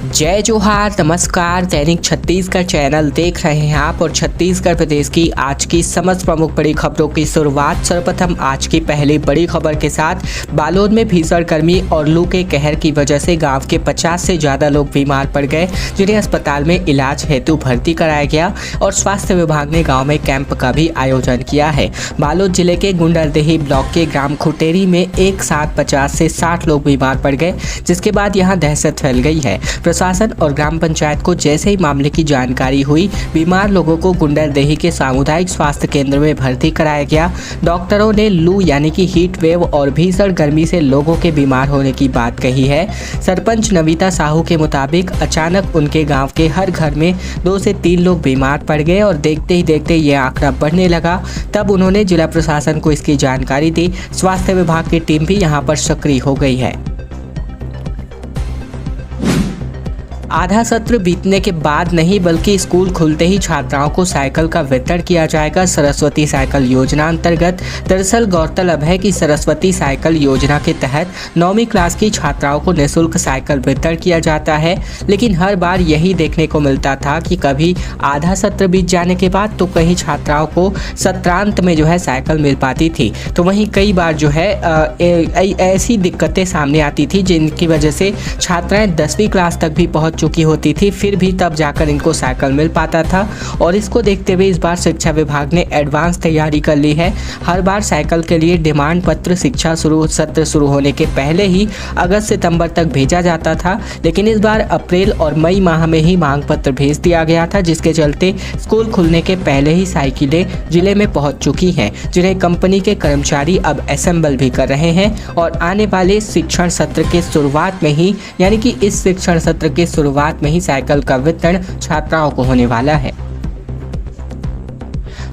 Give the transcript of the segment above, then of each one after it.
जय जोहार, नमस्कार। दैनिक छत्तीसगढ़ चैनल देख रहे हैं आप और छत्तीसगढ़ प्रदेश की आज की समस्त प्रमुख बड़ी खबरों की शुरुआत सर्वप्रथम आज की पहली बड़ी खबर के साथ। बालोद में भीषण गर्मी और लू के कहर की वजह से गांव के 50 से ज़्यादा लोग बीमार पड़ गए, जिन्हें अस्पताल में इलाज हेतु भर्ती कराया गया और स्वास्थ्य विभाग ने गाँव में कैंप का भी आयोजन किया है। बालोद जिले के गुंडरदेही ब्लॉक के ग्राम खुटेरी में एक साथ 50 से 60 लोग बीमार पड़ गए, जिसके बाद यहाँ दहशत फैल गई है। प्रशासन और ग्राम पंचायत को जैसे ही मामले की जानकारी हुई, बीमार लोगों को गुंडरदेही के सामुदायिक स्वास्थ्य केंद्र में भर्ती कराया गया। डॉक्टरों ने लू यानी कि हीट वेव और भीषण गर्मी से लोगों के बीमार होने की बात कही है। सरपंच नविता साहू के मुताबिक अचानक उनके गांव के हर घर में 2 से 3 लोग बीमार पड़ गए और देखते ही देखते ये आंकड़ा बढ़ने लगा। तब उन्होंने जिला प्रशासन को इसकी जानकारी दी। स्वास्थ्य विभाग की टीम भी यहाँ पर सक्रिय हो गई है। आधा सत्र बीतने के बाद नहीं बल्कि स्कूल खुलते ही छात्राओं को साइकिल का वितरण किया जाएगा। सरस्वती साइकिल योजना अंतर्गत दरअसल गौरतलब है कि सरस्वती साइकिल योजना के तहत 9वीं क्लास की छात्राओं को निःशुल्क साइकिल वितरण किया जाता है, लेकिन हर बार यही देखने को मिलता था कि कभी आधा सत्र बीत जाने के बाद तो कहीं छात्राओं को सत्रांत में जो है साइकिल मिल पाती थी, तो वहीं कई बार जो है ऐसी दिक्कतें सामने आती थी जिनकी वजह से छात्राएं 10वीं क्लास तक भी पहुंच चुकी होती थी, फिर भी तब जाकर इनको साइकिल मिल पाता था। और इसको देखते हुए इस बार शिक्षा विभाग ने एडवांस तैयारी कर ली है। हर बार साइकिल के लिए डिमांड पत्र शिक्षा सत्र शुरू होने के पहले ही अगस्त सितंबर तक भेजा जाता था, लेकिन इस बार अप्रैल और मई माह में ही मांग पत्र भेज दिया गया था, जिसके चलते स्कूल खुलने के पहले ही साइकिलें जिले में पहुंच चुकी हैं, जिन्हें कंपनी के कर्मचारी अब असेंबल भी कर रहे हैं। और आने वाले शिक्षण सत्र के शुरुआत में ही यानी कि इस शिक्षण सत्र के शुरुआत में ही साइकिल का वितरण छात्राओं को होने वाला है।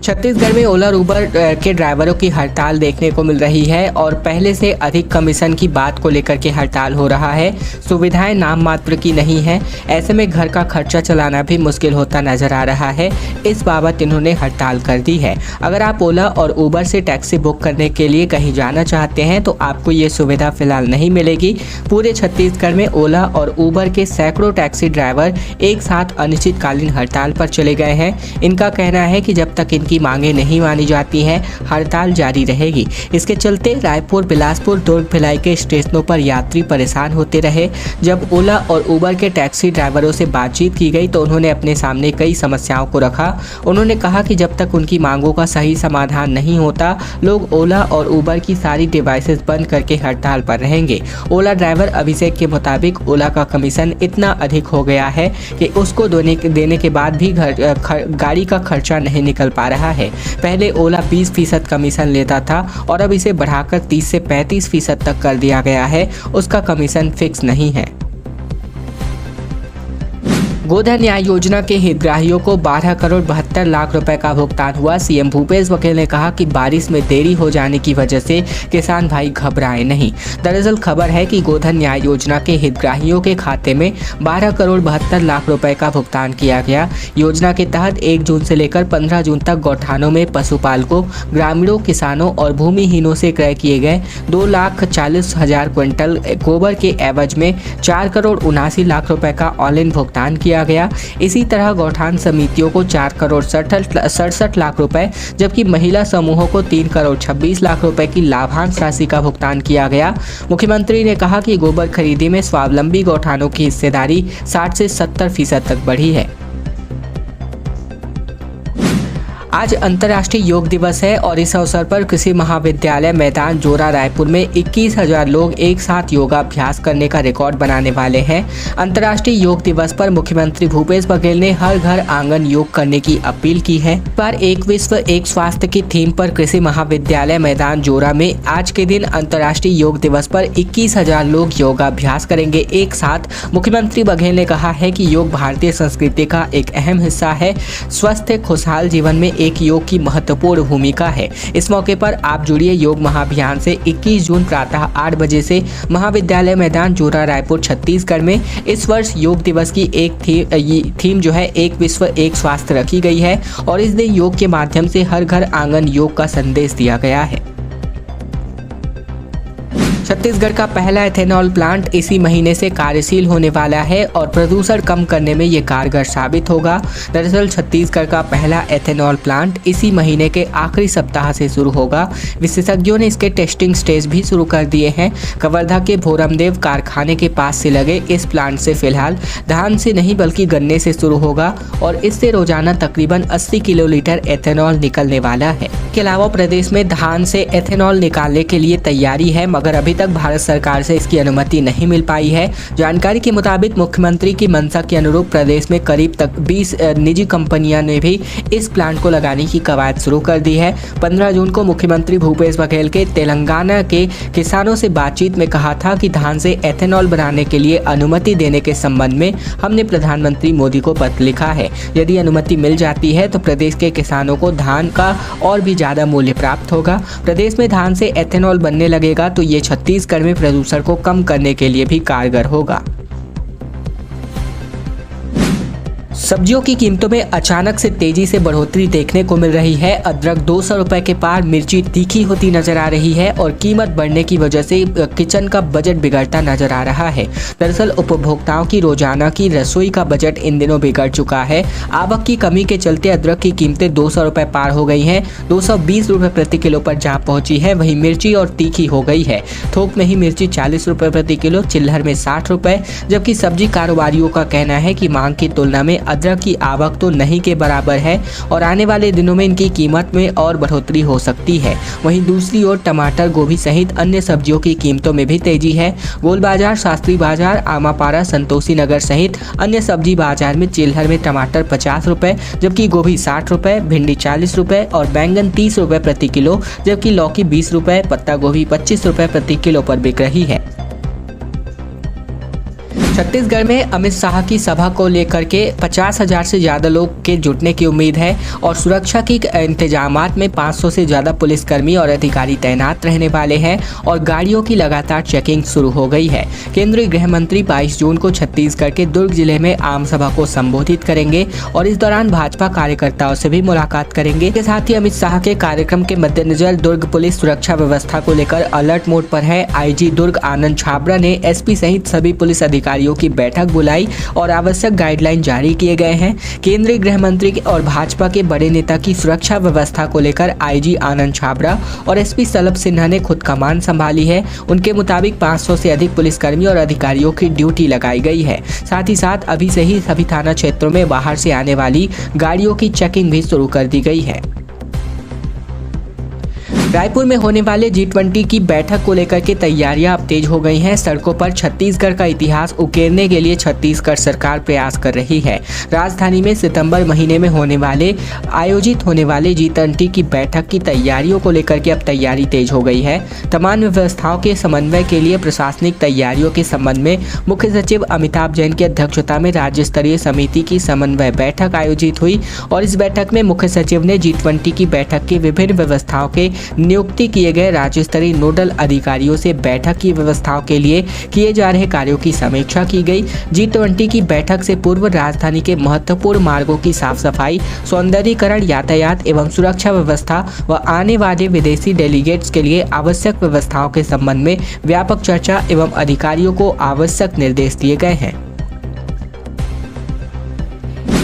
छत्तीसगढ़ में ओला उबर के ड्राइवरों की हड़ताल देखने को मिल रही है और पहले से अधिक कमीशन की बात को लेकर के हड़ताल हो रहा है। सुविधाएं नाम मात्र की नहीं है, ऐसे में घर का खर्चा चलाना भी मुश्किल होता नजर आ रहा है। इस बाबत इन्होंने हड़ताल कर दी है। अगर आप ओला और उबर से टैक्सी बुक करने के लिए कहीं जाना चाहते हैं तो आपको ये सुविधा फिलहाल नहीं मिलेगी। पूरे छत्तीसगढ़ में ओला और उबर के सैकड़ों टैक्सी ड्राइवर एक साथ अनिश्चितकालीन हड़ताल पर चले गए हैं। इनका कहना है कि जब तक की मांगे नहीं मानी जाती हैं, हड़ताल जारी रहेगी। इसके चलते रायपुर, बिलासपुर, दुर्ग, भिलाई के स्टेशनों पर यात्री परेशान होते रहे। जब ओला और उबर के टैक्सी ड्राइवरों से बातचीत की गई तो उन्होंने अपने सामने कई समस्याओं को रखा। उन्होंने कहा कि जब तक उनकी मांगों का सही समाधान नहीं होता, लोग ओला और उबर की सारी डिवाइसेस बंद करके हड़ताल पर रहेंगे। ओला ड्राइवर अभिषेक के मुताबिक ओला का कमीशन इतना अधिक हो गया है कि उसको देने के बाद भी गाड़ी का खर्चा नहीं निकल पा रहा है। पहले ओला 20% कमीशन लेता था और अब इसे बढ़ाकर 30 से 35% तक कर दिया गया है। उसका कमीशन फिक्स नहीं है। गोधन न्याय योजना के हितग्राहियों को 12 करोड़ 72 लाख रुपए का भुगतान हुआ। सीएम भूपेश बघेल ने कहा कि बारिश में देरी हो जाने की वजह से किसान भाई घबराए नहीं। दरअसल खबर है कि गोधन न्याय योजना के हितग्राहियों के खाते में 12 करोड़ 72 लाख रुपए का भुगतान किया गया। योजना के तहत 1 जून से लेकर 15 जून तक गौठानों में पशुपालकों, ग्रामीणों, किसानों और भूमिहीनों से क्रय किए गए 2,40,000 क्विंटल गोबर के एवज में 4 करोड़ 79 लाख रुपए का ऑल इन भुगतान किया गया। इसी तरह गौठान समितियों को 4 करोड़ 67 लाख रुपए, जबकि महिला समूहों को 3 करोड़ 26 लाख रुपए की लाभांश राशि का भुगतान किया गया। मुख्यमंत्री ने कहा कि गोबर खरीदी में स्वावलंबी गौठानों की हिस्सेदारी 60 से 70% तक बढ़ी है। आज अंतर्राष्ट्रीय योग दिवस है और इस अवसर पर कृषि महाविद्यालय मैदान जोरा रायपुर में 21,000 लोग एक साथ योगाभ्यास करने का रिकॉर्ड बनाने वाले हैं। अंतर्राष्ट्रीय योग दिवस पर मुख्यमंत्री भूपेश बघेल ने हर घर आंगन योग करने की अपील की है। पर एक विश्व एक स्वास्थ्य की थीम पर कृषि महाविद्यालय मैदान जोरा में आज के दिन अंतर्राष्ट्रीय योग दिवस पर 21,000 लोग योगाभ्यास करेंगे एक साथ। मुख्यमंत्री बघेल ने कहा है कि योग भारतीय संस्कृति का एक अहम हिस्सा है। स्वस्थ खुशहाल जीवन में एक योग की महत्वपूर्ण भूमिका है। इस मौके पर आप जुड़िए योग महाअभियान से। 21 जून प्रातः 8 बजे से महाविद्यालय मैदान जोरा रायपुर छत्तीसगढ़ में इस वर्ष योग दिवस की एक थीम जो है एक विश्व एक स्वास्थ्य रखी गई है और इस दिन योग के माध्यम से हर घर आंगन योग का संदेश दिया गया है। छत्तीसगढ़ का पहला एथेनॉल प्लांट इसी महीने से कार्यशील होने वाला है और प्रदूषण कम करने में ये कारगर साबित होगा। दरअसल छत्तीसगढ़ का पहला एथेनॉल प्लांट इसी महीने के आखिरी सप्ताह से शुरू होगा। विशेषज्ञों ने इसके टेस्टिंग स्टेज भी शुरू कर दिए हैं। कवर्धा के भोरमदेव कारखाने के पास से लगे इस प्लांट से फिलहाल धान से नहीं बल्कि गन्ने से शुरू होगा और इससे रोजाना तकरीबन 80 किलोलीटर एथेनॉल निकलने वाला है। इसके अलावा प्रदेश में धान से एथेनॉल निकालने के लिए तैयारी है, मगर अभी तक भारत सरकार से इसकी अनुमति नहीं मिल पाई है। जानकारी के मुताबिक मुख्यमंत्री की मंशा के अनुरूप प्रदेश में करीब तक 20 निजी कंपनियां ने भी इस प्लांट को लगाने की कवायद शुरू कर दी है। 15 जून को मुख्यमंत्री भूपेश बघेल के तेलंगाना के किसानों से बातचीत में कहा था कि धान से एथेनॉल बनाने के लिए अनुमति देने के संबंध में हमने प्रधानमंत्री मोदी को पत्र लिखा है। यदि अनुमति मिल जाती है तो प्रदेश के किसानों को धान का और भी ज्यादा मूल्य प्राप्त होगा। प्रदेश में धान से एथेनॉल बनने लगेगा तो ये छत्तीसगढ़ में प्रदूषण को कम करने के लिए भी कारगर होगा। सब्जियों की कीमतों में अचानक से तेजी से बढ़ोतरी देखने को मिल रही है। अदरक 200 रुपए के पार, मिर्ची तीखी होती नजर आ रही है और कीमत बढ़ने की वजह से किचन का बजट बिगड़ता नजर आ रहा है। दरअसल उपभोक्ताओं की रोजाना की रसोई का बजट इन दिनों बिगड़ चुका है। आवक की कमी के चलते अदरक की कीमतें 200 रुपए पार हो गई हैं। 220 रुपए प्रति किलो पर जा पहुंची है। वहीं मिर्ची और तीखी हो गई है। थोक में ही मिर्ची 40 रुपए प्रति किलो, चिल्हर में 60 रुपए। जबकि सब्जी कारोबारियों का कहना है कि मांग की तुलना में अदरक की आवक तो नहीं के बराबर है और आने वाले दिनों में इनकी कीमत में और बढ़ोतरी हो सकती है। वहीं दूसरी ओर टमाटर, गोभी सहित अन्य सब्जियों की कीमतों में भी तेजी है। गोल बाजार, शास्त्री बाजार, आमापारा, संतोषी नगर सहित अन्य सब्जी बाजार में चिल्हर में टमाटर 50 रुपए, जबकि गोभी 60 रुपए, भिंडी 40 रुपए और बैंगन 30 रुपए प्रति किलो, जबकि लौकी 20 रुपए, पत्ता गोभी 25 रुपए प्रति किलो पर बिक रही है। छत्तीसगढ़ में अमित शाह की सभा को लेकर के 50,000 से ज़्यादा लोग के जुटने की उम्मीद है और सुरक्षा की इंतजामात में 500 से ज़्यादा पुलिसकर्मी और अधिकारी तैनात रहने वाले हैं और गाड़ियों की लगातार चेकिंग शुरू हो गई है। केंद्रीय गृह मंत्री 22 जून को छत्तीसगढ़ के दुर्ग जिले में आम सभा को संबोधित करेंगे और इस दौरान भाजपा कार्यकर्ताओं से भी मुलाकात करेंगे। इसके साथ ही अमित शाह के कार्यक्रम के मद्देनजर दुर्ग पुलिस सुरक्षा व्यवस्था को लेकर अलर्ट मोड पर है। आईजी दुर्ग आनंद छाबड़ा ने एसपी सहित सभी पुलिस अधिकारियों की बैठक बुलाई और आवश्यक गाइडलाइन जारी किए गए हैं। केंद्रीय गृह मंत्री और भाजपा के बड़े नेता की सुरक्षा व्यवस्था को लेकर आईजी आनंद छाबड़ा और एसपी सलभ सिन्हा ने खुद कमान संभाली है। उनके मुताबिक 500 से अधिक पुलिसकर्मी और अधिकारियों की ड्यूटी लगाई गई है। साथ ही साथ अभी से ही सभी थाना क्षेत्रों में बाहर से आने वाली गाड़ियों की चेकिंग भी शुरू कर दी गई है। रायपुर में होने वाले G20 की बैठक को लेकर के तैयारियां अब तेज हो गई हैं। सड़कों पर छत्तीसगढ़ का इतिहास उकेरने के लिए छत्तीसगढ़ सरकार प्रयास कर रही है। राजधानी में सितंबर महीने में आयोजित होने वाले G20 की बैठक की तैयारियों को लेकर के अब तैयारी तेज हो गई है। तमाम व्यवस्थाओं के समन्वय के लिए प्रशासनिक तैयारियों के संबंध में मुख्य सचिव अमिताभ जैन की अध्यक्षता में राज्य स्तरीय समिति की समन्वय बैठक आयोजित हुई और इस बैठक में मुख्य सचिव ने G20 की बैठक की विभिन्न व्यवस्थाओं के नियुक्ति किए गए राज्य स्तरीय नोडल अधिकारियों से बैठक की व्यवस्थाओं के लिए किए जा रहे कार्यों की समीक्षा की गई। G20 की बैठक से पूर्व राजधानी के महत्वपूर्ण मार्गों की साफ सफाई, सौंदर्यीकरण, यातायात एवं सुरक्षा व्यवस्था व आने वाले विदेशी डेलीगेट्स के लिए आवश्यक व्यवस्थाओं के संबंध में व्यापक चर्चा एवं अधिकारियों को आवश्यक निर्देश दिए गए हैं।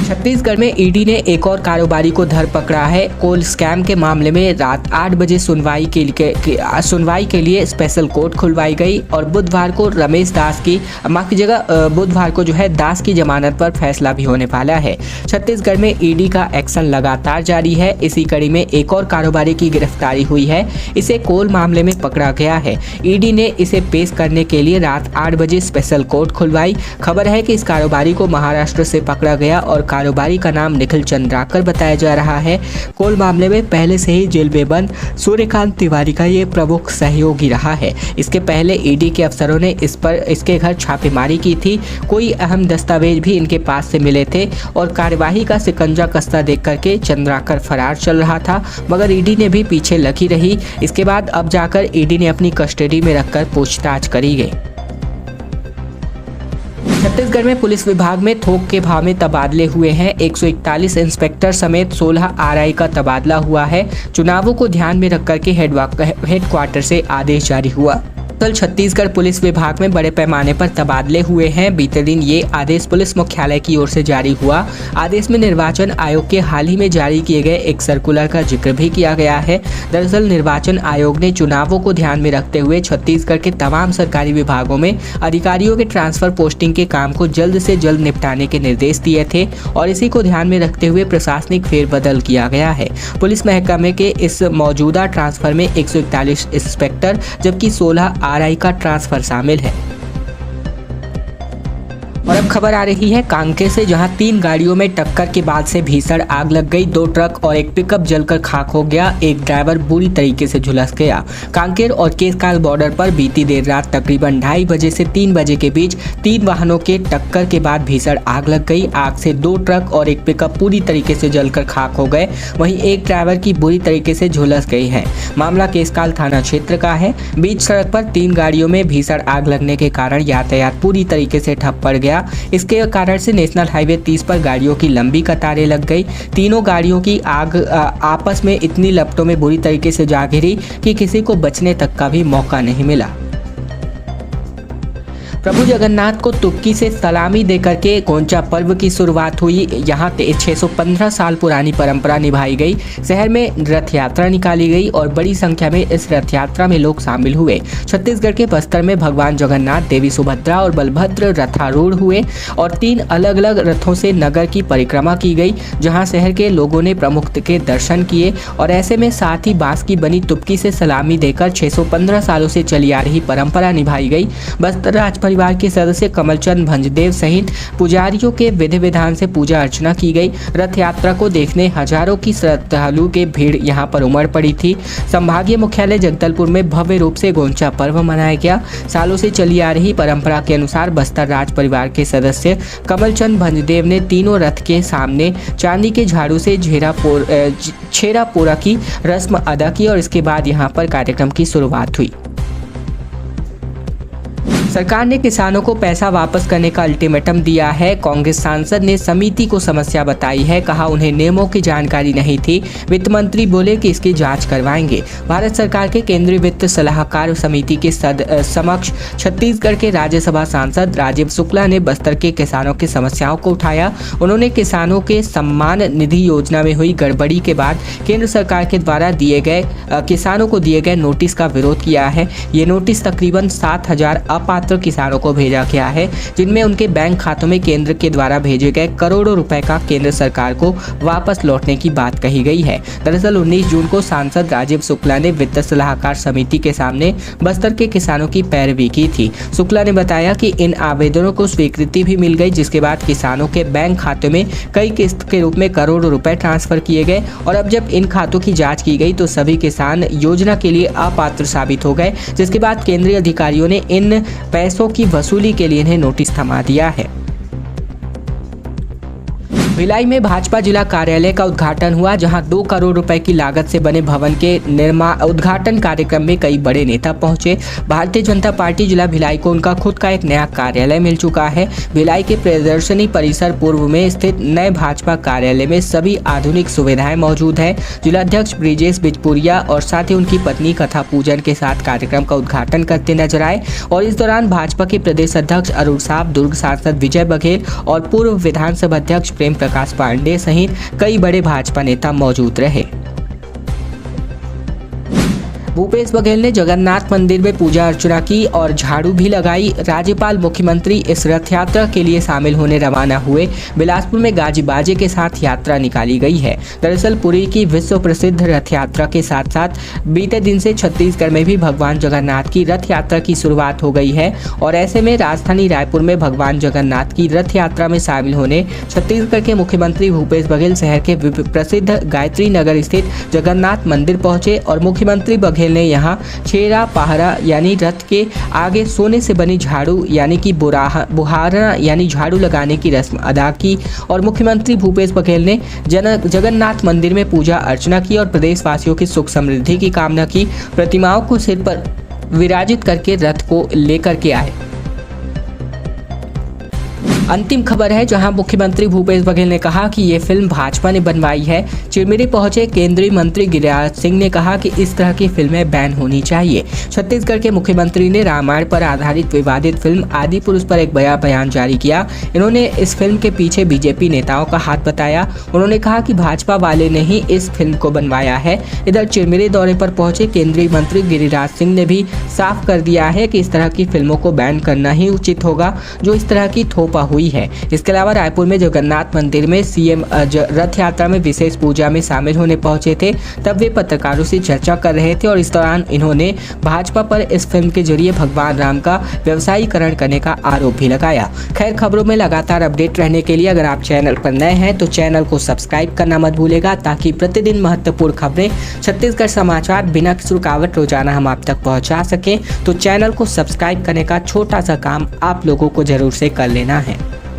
छत्तीसगढ़ में ईडी ने एक और कारोबारी को धर पकड़ा है। कोल स्कैम के मामले में रात 8 बजे सुनवाई के लिए स्पेशल कोर्ट खुलवाई गई और बुधवार को दास की जमानत पर फैसला भी होने वाला है। छत्तीसगढ़ में ईडी का एक्शन लगातार जारी है। इसी कड़ी में एक और कारोबारी की गिरफ्तारी हुई है। इसे कोल मामले में पकड़ा गया है। ईडी ने इसे पेश करने के लिए रात 8 बजे स्पेशल कोर्ट खुलवाई। खबर है कि इस कारोबारी को महाराष्ट्र से पकड़ा गया और कारोबारी का नाम निखिल चंद्राकर बताया जा रहा है। कोल मामले में पहले से ही जेल में बंद सूर्यकांत तिवारी का ये प्रमुख सहयोगी रहा है। इसके पहले ईडी के अफसरों ने इसके घर छापेमारी की थी। कोई अहम दस्तावेज भी इनके पास से मिले थे और कार्यवाही का शिकंजा कसता देख करके चंद्राकर फरार चल रहा था, मगर ईडी ने भी पीछे लगी रही। इसके बाद अब जाकर ईडी ने अपनी कस्टडी में रखकर पूछताछ करी गई। छत्तीसगढ़ में पुलिस विभाग में थोक के भाव में तबादले हुए हैं। 141 इंस्पेक्टर समेत 16 आरआई का तबादला हुआ है। चुनावों को ध्यान में रख करके हेडक्वार्टर से आदेश जारी हुआ। कल छत्तीसगढ़ पुलिस विभाग में बड़े पैमाने पर तबादले हुए हैं। बीते दिन ये आदेश पुलिस मुख्यालय की ओर से जारी हुआ। आदेश में निर्वाचन आयोग के हाल ही में जारी किए गए एक सर्कुलर का जिक्र भी किया गया है। दरअसल निर्वाचन आयोग ने चुनावों को ध्यान में रखते हुए छत्तीसगढ़ के तमाम सरकारी विभागों में अधिकारियों के ट्रांसफर पोस्टिंग के काम को जल्द से जल्द निपटाने के निर्देश दिए थे और इसी को ध्यान में रखते हुए प्रशासनिक फेरबदल किया गया है। पुलिस महकमे के इस मौजूदा ट्रांसफर में 141 इंस्पेक्टर जबकि 16 आरआई का ट्रांसफर शामिल है। और अब खबर आ रही है कांकेर से, जहां 3 गाड़ियों में टक्कर के बाद से भीषण आग लग गई। 2 ट्रक और एक पिकअप जलकर खाक हो गया। एक ड्राइवर बुरी तरीके से झुलस गया। कांकेर और केसकाल बॉर्डर पर बीती देर रात तकरीबन 2:30 बजे से 3 बजे के बीच 3 वाहनों के टक्कर के बाद भीषण आग लग गई। आग से 2 ट्रक और एक पिकअप पूरी तरीके से जलकर खाक हो गए। वहीं एक ड्राइवर की बुरी तरीके से झुलस गई है। मामला केसकाल थाना क्षेत्र का है। बीच सड़क पर 3 गाड़ियों में भीषण आग लगने के कारण यातायात पूरी तरीके से ठप पड़ गया। इसके कारण से नेशनल हाईवे 30 पर गाड़ियों की लंबी कतारें लग गई। तीनों गाड़ियों की आग आपस में इतनी लपटों में बुरी तरीके से जा घिरी कि किसी को बचने तक का भी मौका नहीं मिला। प्रभु जगन्नाथ को तुर्की से सलामी देकर के गोंचा पर्व की शुरुआत हुई। यहाँ 615 साल पुरानी परंपरा निभाई गई। शहर में रथ यात्रा निकाली गई और बड़ी संख्या में इस रथ यात्रा में लोग शामिल हुए। छत्तीसगढ़ के बस्तर में भगवान जगन्नाथ, देवी सुभद्रा और बलभद्र रथारूढ़ हुए और 3 अलग अलग रथों से नगर की परिक्रमा की गई, जहाँ शहर के लोगों ने प्रमुख के दर्शन किए। और ऐसे में साथ ही बांस की बनी तुर्की से सलामी देकर 615 सालों से चली आ रही परंपरा निभाई गई। बस्तर राज परिवार के सदस्य कमलचंद भंजदेव सहित पुजारियों के विधि विधान से पूजा अर्चना की गई। रथ यात्रा को देखने हजारों की श्रद्धालु के भीड़ यहां पर उमड़ पड़ी थी। संभागीय मुख्यालय जगदलपुर में भव्य रूप से गोंचा पर्व मनाया गया। सालों से चली आ रही परंपरा के अनुसार बस्तर राज परिवार के सदस्य कमलचंद भंजदेव ने तीनों रथ के सामने चांदी के झाड़ू से छेरा पोरा की रस्म अदा की और इसके बाद यहां पर कार्यक्रम की शुरुआत हुई। सरकार ने किसानों को पैसा वापस करने का अल्टीमेटम दिया है। कांग्रेस सांसद ने समिति को समस्या बताई है। कहा उन्हें नियमों की जानकारी नहीं थी। वित्त मंत्री बोले कि इसकी जांच करवाएंगे। भारत सरकार के केंद्रीय वित्त सलाहकार समिति के समक्ष छत्तीसगढ़ के राज्यसभा सांसद राजीव शुक्ला ने बस्तर के किसानों की समस्याओं को उठाया। उन्होंने किसानों के सम्मान निधि योजना में हुई गड़बड़ी के बाद केंद्र सरकार के द्वारा किसानों को दिए गए नोटिस का विरोध किया है। ये नोटिस तकरीबन 7,000 अपात्र किसानों को भेजा गया है, जिनमें उनके बैंक खातों में केंद्र के द्वारा भेजे गए करोड़ों रुपए का केंद्र सरकार को वापस लौटने की बात कही गई है। दरअसल 19 जून को सांसद राजीव शुक्ला ने वित्त सलाहकार समिति के सामने बस्तर के किसानों की पैरवी की थी। शुक्ला ने बताया कि इन आवेदनों को स्वीकृति भी मिल गई, जिसके बाद किसानों के बैंक खाते में कई किस्त के रूप में करोड़ों रुपए ट्रांसफर किए गए और अब जब इन खातों की जाँच की गई तो सभी किसान योजना के लिए अपात्र साबित हो गए, जिसके बाद केंद्रीय अधिकारियों ने इन पैसों की वसूली के लिए इन्हें नोटिस थमा दिया है। भिलाई में भाजपा जिला कार्यालय का उद्घाटन हुआ, जहां 2 करोड़ रुपए की लागत से बने भवन के उद्घाटन कार्यक्रम में कई बड़े नेता पहुंचे। भारतीय जनता पार्टी जिला भिलाई को उनका खुद का एक नया कार्यालय मिल चुका है। भिलाई के प्रदर्शनी परिसर पूर्व में स्थित नए भाजपा कार्यालय में सभी आधुनिक सुविधाएं मौजूद है। जिलाध्यक्ष ब्रिजेश बिजपुरिया और साथ ही उनकी पत्नी कथा पूजन के साथ कार्यक्रम का उद्घाटन करते नजर आए और इस दौरान भाजपा के प्रदेश अध्यक्ष अरुण साव, दुर्ग सांसद विजय बघेल और पूर्व विधानसभा अध्यक्ष प्रेम प्रकाश पांडे सहित कई बड़े भाजपा नेता मौजूद रहे। भूपेश बघेल ने जगन्नाथ मंदिर में पूजा अर्चना की और झाड़ू भी लगाई। राज्यपाल मुख्यमंत्री इस रथ यात्रा के लिए शामिल होने रवाना हुए। बिलासपुर में गाजी बाजे के साथ यात्रा निकाली गई है। दरअसल पुरी की विश्व प्रसिद्ध रथ यात्रा के साथ साथ बीते दिन से छत्तीसगढ़ में भी भगवान जगन्नाथ की रथ यात्रा की शुरुआत हो गई है और ऐसे में राजधानी रायपुर में भगवान जगन्नाथ की रथ यात्रा में शामिल होने छत्तीसगढ़ के मुख्यमंत्री भूपेश बघेल शहर के प्रसिद्ध गायत्री नगर स्थित जगन्नाथ मंदिर पहुंचे और मुख्यमंत्री बघेल ने यहाँ छेरा पहरा यानी रथ के आगे सोने से बनी झाड़ू यानी कि बुहारा यानी झाड़ू लगाने की रस्म अदा की और मुख्यमंत्री भूपेश बघेल ने जगन्नाथ मंदिर में पूजा अर्चना की और प्रदेशवासियों की सुख समृद्धि की कामना की। प्रतिमाओं को सिर पर विराजित करके रथ को लेकर के आए। अंतिम खबर है जहां मुख्यमंत्री भूपेश बघेल ने कहा कि ये फिल्म भाजपा ने बनवाई है। चिरमिरी पहुंचे केंद्रीय मंत्री गिरिराज सिंह ने कहा कि इस तरह की फिल्में बैन होनी चाहिए। छत्तीसगढ़ के मुख्यमंत्री ने रामायण पर आधारित विवादित फिल्म आदि पुरुष पर एक बड़ा बयान जारी किया। इन्होंने इस फिल्म के पीछे बीजेपी नेताओं का हाथ बताया। उन्होंने कहा कि भाजपा वाले ने ही इस फिल्म को बनवाया है। इधर चिरमिरी दौरे पर पहुंचे केंद्रीय मंत्री गिरिराज सिंह ने भी साफ कर दिया है कि इस तरह की फिल्मों को बैन करना ही उचित होगा जो इस तरह की थोपा हुई है। इसके अलावा रायपुर में जगन्नाथ मंदिर में सीएम रथ यात्रा में विशेष पूजा में शामिल होने पहुंचे थे। तब वे पत्रकारों से चर्चा कर रहे थे और इस दौरान इन्होंने भाजपा पर इस फिल्म के जरिए भगवान राम का व्यवसायीकरण करने का आरोप भी लगाया। खैर, खबरों में लगातार अपडेट रहने के लिए अगर आप चैनल पर नए हैं तो चैनल को सब्सक्राइब करना मत भूलेगा ताकि प्रतिदिन महत्वपूर्ण खबरें छत्तीसगढ़ समाचार बिना किसी रुकावट रोजाना हम आप तक पहुंचा सकें। तो चैनल को सब्सक्राइब करने का छोटा सा काम आप लोगों को जरूर से कर लेना है।